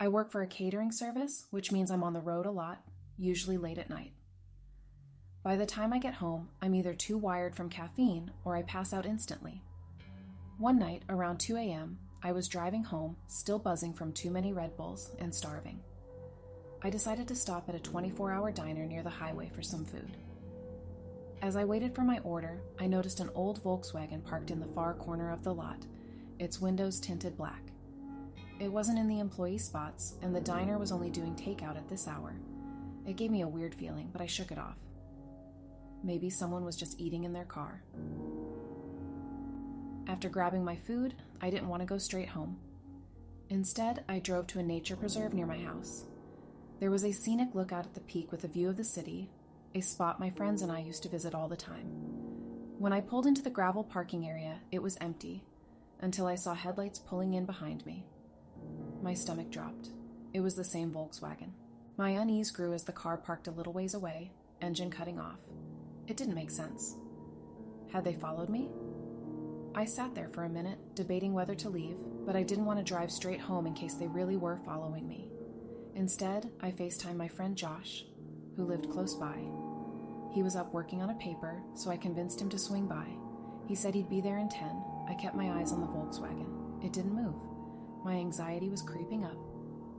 I work for a catering service, which means I'm on the road a lot, usually late at night. By the time I get home, I'm either too wired from caffeine or I pass out instantly. One night, around 2 a.m., I was driving home, still buzzing from too many Red Bulls and starving. I decided to stop at a 24-hour diner near the highway for some food. As I waited for my order, I noticed an old Volkswagen parked in the far corner of the lot, its windows tinted black. It wasn't in the employee spots, and the diner was only doing takeout at this hour. It gave me a weird feeling, but I shook it off. Maybe someone was just eating in their car. After grabbing my food, I didn't want to go straight home. Instead, I drove to a nature preserve near my house. There was a scenic lookout at the peak with a view of the city, a spot my friends and I used to visit all the time. When I pulled into the gravel parking area, it was empty, until I saw headlights pulling in behind me. My stomach dropped. It was the same Volkswagen. My unease grew as the car parked a little ways away, engine cutting off. It didn't make sense. Had they followed me? I sat there for a minute, debating whether to leave, but I didn't want to drive straight home in case they really were following me. Instead, I FaceTimed my friend Josh, who lived close by. He was up working on a paper, so I convinced him to swing by. He said he'd be there in 10. I kept my eyes on the Volkswagen. It didn't move. My anxiety was creeping up,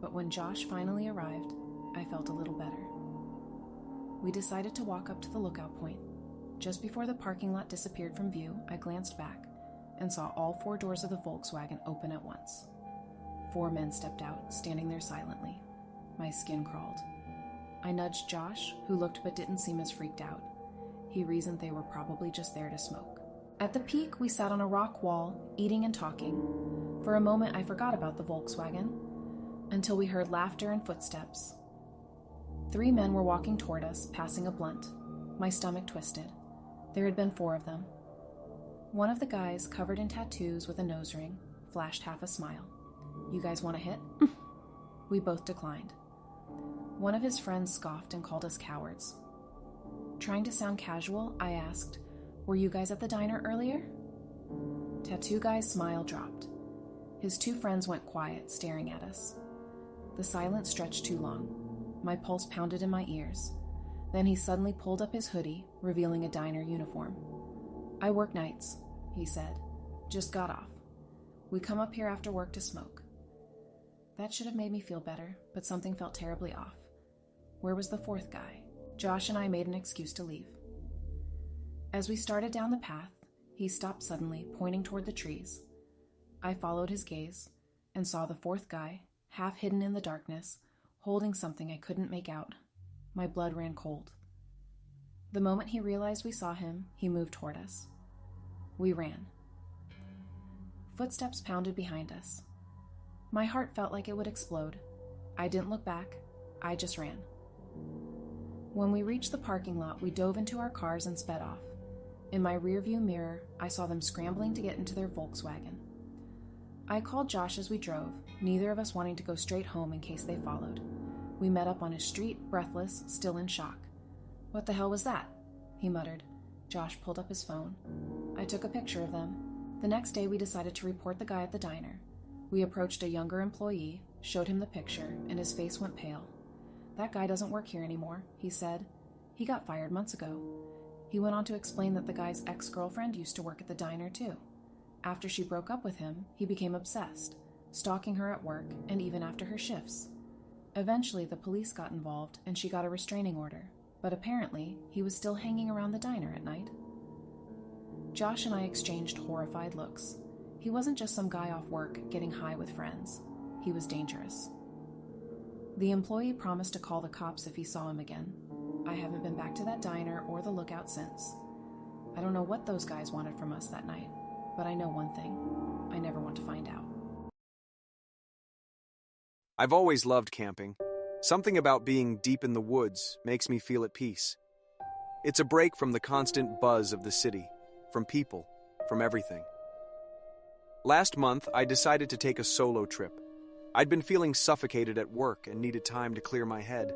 but when Josh finally arrived, I felt a little better. We decided to walk up to the lookout point. Just before the parking lot disappeared from view, I glanced back and saw all 4 doors of the Volkswagen open at once. 4 men stepped out, standing there silently. My skin crawled. I nudged Josh, who looked but didn't seem as freaked out. He reasoned they were probably just there to smoke. At the peak, we sat on a rock wall, eating and talking. For a moment, I forgot about the Volkswagen, until we heard laughter and footsteps. 3 men were walking toward us, passing a blunt. My stomach twisted. There had been 4 of them. One of the guys, covered in tattoos with a nose ring, flashed half a smile. "You guys want a hit?" We both declined. One of his friends scoffed and called us cowards. Trying to sound casual, I asked, "Were you guys at the diner earlier?" Tattoo guy's smile dropped. His 2 friends went quiet, staring at us. The silence stretched too long. My pulse pounded in my ears. Then he suddenly pulled up his hoodie, revealing a diner uniform. "I work nights," he said. "Just got off. We come up here after work to smoke." That should have made me feel better, but something felt terribly off. Where was the 4th guy? Josh and I made an excuse to leave. As we started down the path, he stopped suddenly, pointing toward the trees. I followed his gaze and saw the 4th guy, half hidden in the darkness, holding something I couldn't make out. My blood ran cold. The moment he realized we saw him, he moved toward us. We ran. Footsteps pounded behind us. My heart felt like it would explode. I didn't look back. I just ran. When we reached the parking lot, we dove into our cars and sped off. In my rearview mirror, I saw them scrambling to get into their Volkswagen. I called Josh as we drove, neither of us wanting to go straight home in case they followed. We met up on his street, breathless, still in shock. "What the hell was that?" he muttered. Josh pulled up his phone. I took a picture of them. The next day, we decided to report the guy at the diner. We approached a younger employee, showed him the picture, and his face went pale. "That guy doesn't work here anymore," he said. "He got fired months ago." He went on to explain that the guy's ex-girlfriend used to work at the diner too. After she broke up with him, he became obsessed, stalking her at work and even after her shifts. Eventually, the police got involved and she got a restraining order, but apparently, he was still hanging around the diner at night. Josh and I exchanged horrified looks. He wasn't just some guy off work getting high with friends. He was dangerous. The employee promised to call the cops if he saw him again. I haven't been back to that diner or the lookout since. I don't know what those guys wanted from us that night, but I know one thing. I never want to find out. I've always loved camping. Something about being deep in the woods makes me feel at peace. It's a break from the constant buzz of the city, from people, from everything. Last month, I decided to take a solo trip. I'd been feeling suffocated at work and needed time to clear my head.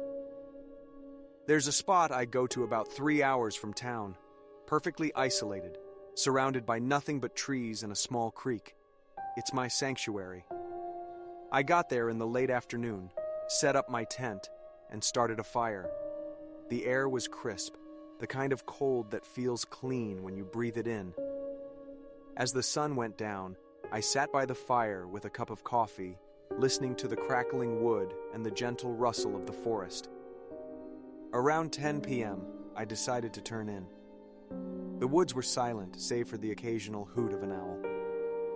There's a spot I go to about 3 hours from town, perfectly isolated, surrounded by nothing but trees and a small creek. It's my sanctuary. I got there in the late afternoon, set up my tent, and started a fire. The air was crisp, the kind of cold that feels clean when you breathe it in. As the sun went down, I sat by the fire with a cup of coffee, listening to the crackling wood and the gentle rustle of the forest. Around 10 p.m., I decided to turn in. The woods were silent, save for the occasional hoot of an owl.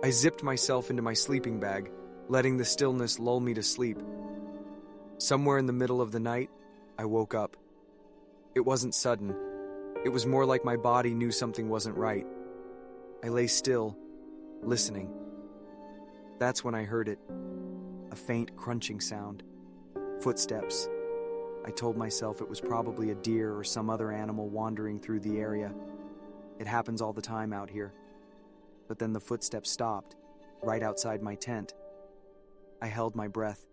I zipped myself into my sleeping bag, letting the stillness lull me to sleep. Somewhere in the middle of the night, I woke up. It wasn't sudden. It was more like my body knew something wasn't right. I lay still, listening. That's when I heard it. A faint crunching sound. Footsteps. I told myself it was probably a deer or some other animal wandering through the area. It happens all the time out here. But then the footsteps stopped, right outside my tent. I held my breath,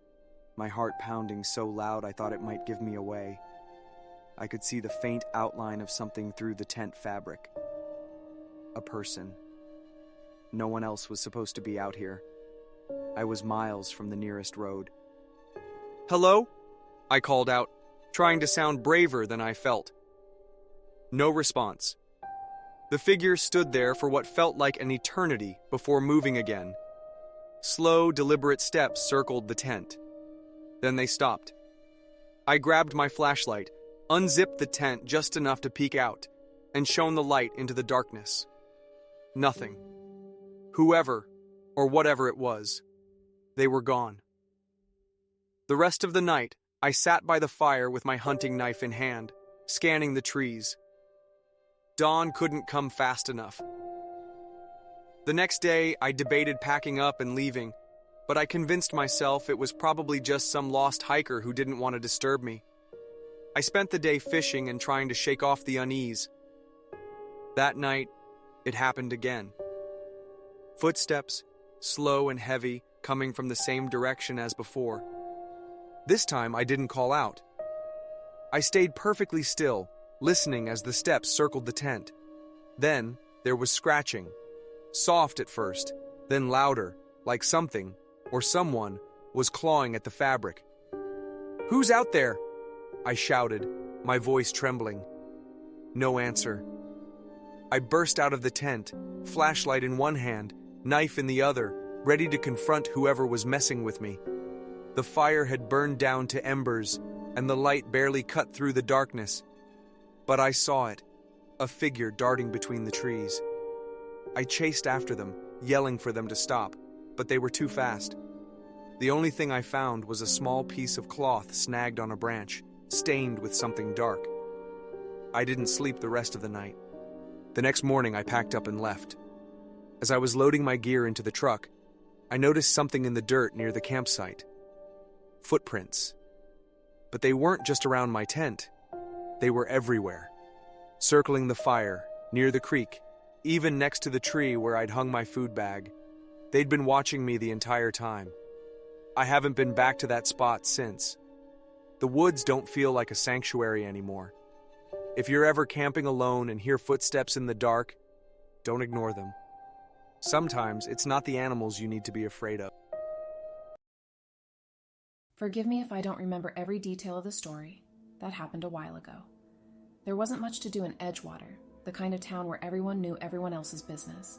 my heart pounding so loud I thought it might give me away. I could see the faint outline of something through the tent fabric. A person. No one else was supposed to be out here. I was miles from the nearest road. "Hello?" I called out, trying to sound braver than I felt. No response. The figure stood there for what felt like an eternity before moving again. Slow, deliberate steps circled the tent. Then they stopped. I grabbed my flashlight, unzipped the tent just enough to peek out, and shone the light into the darkness. Nothing. Whoever, or whatever it was, they were gone. The rest of the night, I sat by the fire with my hunting knife in hand, scanning the trees. Dawn couldn't come fast enough. The next day, I debated packing up and leaving, but I convinced myself it was probably just some lost hiker who didn't want to disturb me. I spent the day fishing and trying to shake off the unease. That night, it happened again. Footsteps, slow and heavy, coming from the same direction as before. This time, I didn't call out. I stayed perfectly still, listening as the steps circled the tent. Then, there was scratching. Soft at first, then louder, like something, or someone, was clawing at the fabric. "Who's out there?" I shouted, my voice trembling. No answer. I burst out of the tent, flashlight in one hand, knife in the other, ready to confront whoever was messing with me. The fire had burned down to embers, and the light barely cut through the darkness. But I saw it, a figure darting between the trees. I chased after them, yelling for them to stop, but they were too fast. The only thing I found was a small piece of cloth snagged on a branch, stained with something dark. I didn't sleep the rest of the night. The next morning I packed up and left. As I was loading my gear into the truck, I noticed something in the dirt near the campsite. Footprints. But they weren't just around my tent. They were everywhere, circling the fire, near the creek, even next to the tree where I'd hung my food bag. They'd been watching me the entire time. I haven't been back to that spot since. The woods don't feel like a sanctuary anymore. If you're ever camping alone and hear footsteps in the dark, don't ignore them. Sometimes it's not the animals you need to be afraid of. Forgive me if I don't remember every detail of the story. That happened a while ago. There wasn't much to do in Edgewater, the kind of town where everyone knew everyone else's business.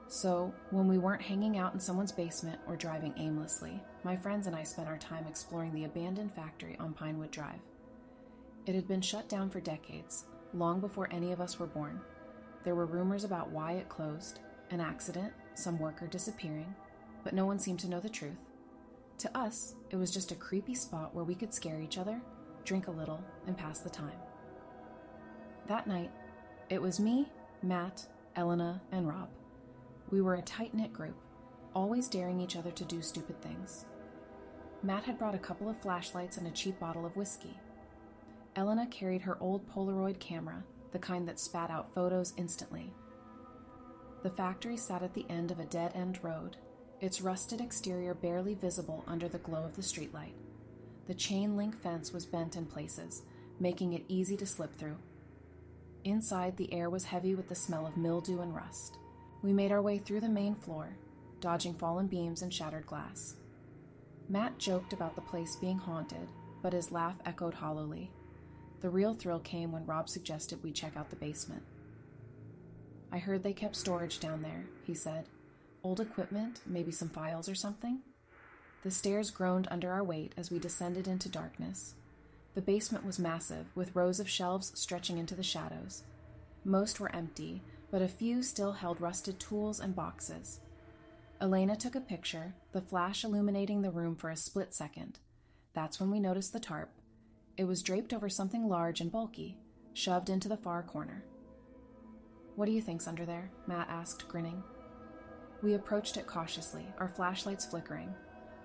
So, when we weren't hanging out in someone's basement or driving aimlessly, my friends and I spent our time exploring the abandoned factory on Pinewood Drive. It had been shut down for decades, long before any of us were born. There were rumors about why it closed, an accident, some worker disappearing, but no one seemed to know the truth. To us, it was just a creepy spot where we could scare each other, drink a little, and pass the time. That night, it was me, Matt, Elena, and Rob. We were a tight-knit group, always daring each other to do stupid things. Matt had brought a couple of flashlights and a cheap bottle of whiskey. Elena carried her old Polaroid camera, the kind that spat out photos instantly. The factory sat at the end of a dead-end road, its rusted exterior barely visible under the glow of the streetlight. The chain-link fence was bent in places, making it easy to slip through. Inside, the air was heavy with the smell of mildew and rust. We made our way through the main floor, dodging fallen beams and shattered glass. Matt joked about the place being haunted, but his laugh echoed hollowly. The real thrill came when Rob suggested we check out the basement. I heard they kept storage down there, he said. Old equipment, maybe some files or something? The stairs groaned under our weight as we descended into darkness. The basement was massive, with rows of shelves stretching into the shadows. Most were empty, but a few still held rusted tools and boxes. Elena took a picture, the flash illuminating the room for a split second. That's when we noticed the tarp. It was draped over something large and bulky, shoved into the far corner. "What do you think's under there?" Matt asked, grinning. We approached it cautiously, our flashlights flickering.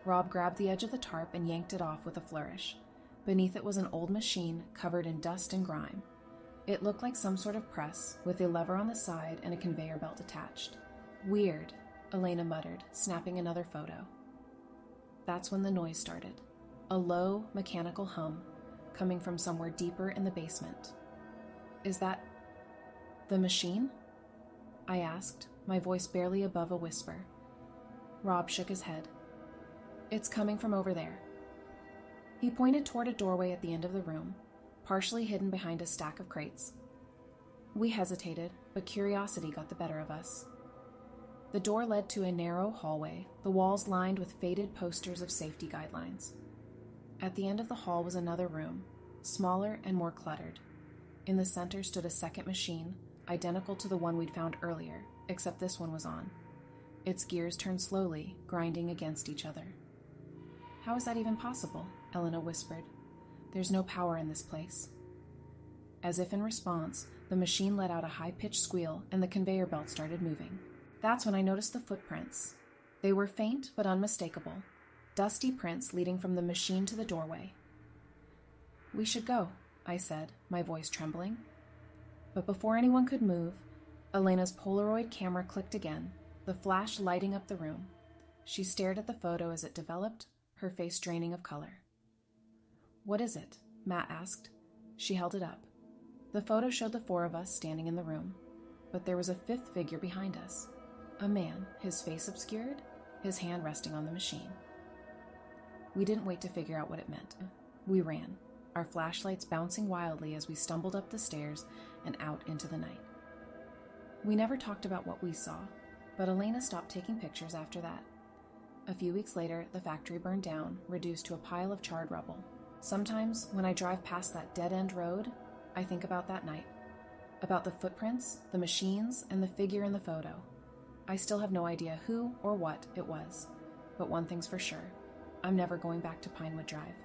Rob grabbed the edge of the tarp and yanked it off with a flourish. Beneath it was an old machine covered in dust and grime. It looked like some sort of press, with a lever on the side and a conveyor belt attached. "Weird," Elena muttered, snapping another photo. That's when the noise started. A low, mechanical hum, coming from somewhere deeper in the basement. "Is that the machine?" I asked, my voice barely above a whisper. Rob shook his head. "It's coming from over there." He pointed toward a doorway at the end of the room, partially hidden behind a stack of crates. We hesitated, but curiosity got the better of us. The door led to a narrow hallway, the walls lined with faded posters of safety guidelines. At the end of the hall was another room, smaller and more cluttered. In the center stood a second machine, identical to the one we'd found earlier, except this one was on. Its gears turned slowly, grinding against each other. "How is that even possible?" Elena whispered. "There's no power in this place." As if in response, the machine let out a high-pitched squeal and the conveyor belt started moving. That's when I noticed the footprints. They were faint but unmistakable, dusty prints leading from the machine to the doorway. "We should go," I said, my voice trembling. But before anyone could move, Elena's Polaroid camera clicked again, the flash lighting up the room. She stared at the photo as it developed, her face draining of color. "What is it?" Matt asked. She held it up. The photo showed the four of us standing in the room, but there was a fifth figure behind us. A man, his face obscured, his hand resting on the machine. We didn't wait to figure out what it meant. We ran, our flashlights bouncing wildly as we stumbled up the stairs and out into the night. We never talked about what we saw, but Elena stopped taking pictures after that. A few weeks later, the factory burned down, reduced to a pile of charred rubble. Sometimes, when I drive past that dead-end road, I think about that night. About the footprints, the machines, and the figure in the photo. I still have no idea who or what it was, but one thing's for sure. I'm never going back to Pinewood Drive.